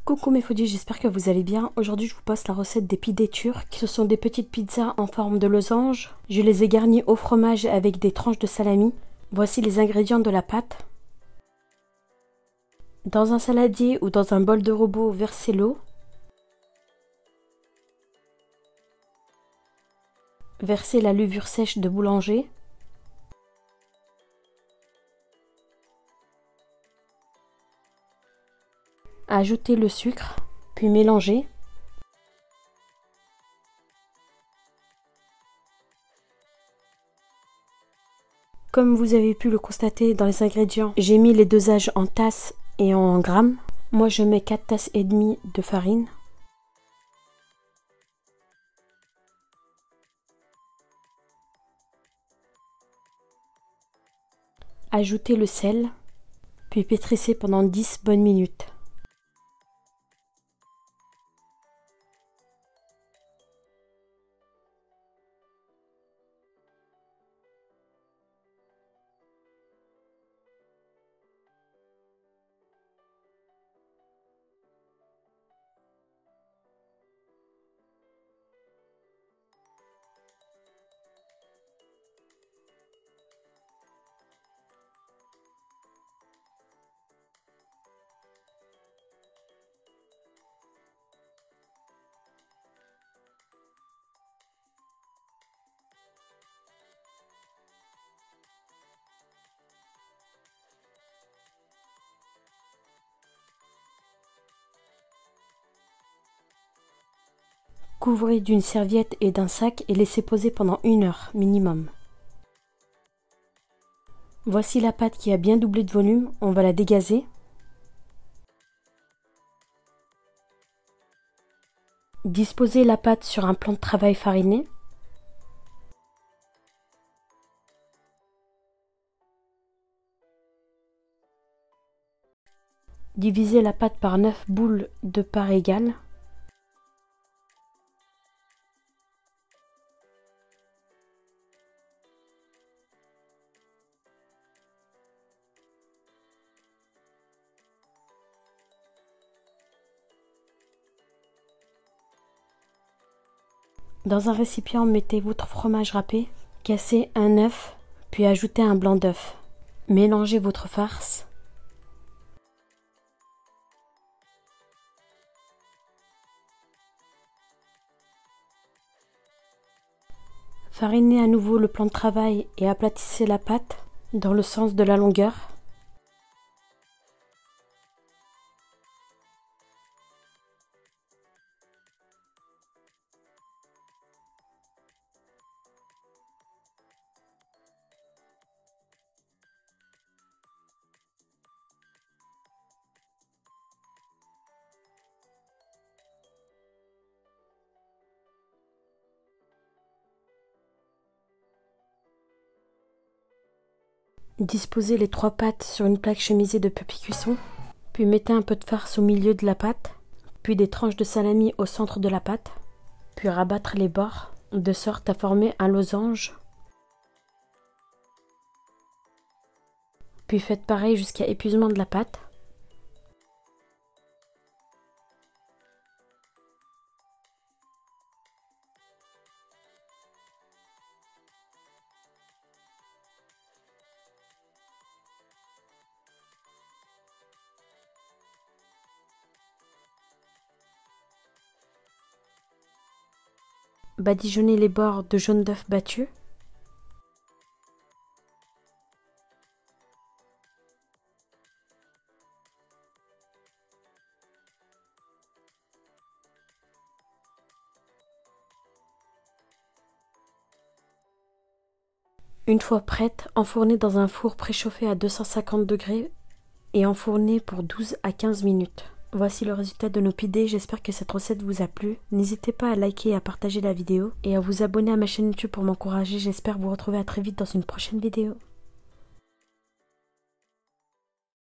Coucou mes foodies, j'espère que vous allez bien. Aujourd'hui je vous passe la recette des pidés turcs. Ce sont des petites pizzas en forme de losange. Je les ai garnies au fromage avec des tranches de salami. Voici les ingrédients de la pâte. Dans un saladier ou dans un bol de robot, versez l'eau. Versez la levure sèche de boulanger. Ajoutez le sucre, puis mélangez. Comme vous avez pu le constater dans les ingrédients, j'ai mis les dosages en tasses et en grammes. Moi je mets 4 tasses et demie de farine. Ajoutez le sel, puis pétrissez pendant 10 bonnes minutes. Couvrez d'une serviette et d'un sac et laissez poser pendant 1 heure minimum. Voici la pâte qui a bien doublé de volume, on va la dégazer. Disposez la pâte sur un plan de travail fariné. Divisez la pâte par 9 boules de part égale. Dans un récipient, mettez votre fromage râpé, cassez un œuf, puis ajoutez un blanc d'œuf. Mélangez votre farce. Farinez à nouveau le plan de travail et aplatissez la pâte dans le sens de la longueur. Disposez les 3 pâtes sur une plaque chemisée de papier cuisson, puis mettez un peu de farce au milieu de la pâte, puis des tranches de salami au centre de la pâte, puis rabattre les bords de sorte à former un losange. Puis faites pareil jusqu'à épuisement de la pâte. Badigeonnez les bords de jaune d'œuf battu. Une fois prête, enfournez dans un four préchauffé à 250 degrés et enfournez pour 12 à 15 minutes. Voici le résultat de nos pidés, j'espère que cette recette vous a plu. N'hésitez pas à liker et à partager la vidéo et à vous abonner à ma chaîne YouTube pour m'encourager. J'espère vous retrouver à très vite dans une prochaine vidéo.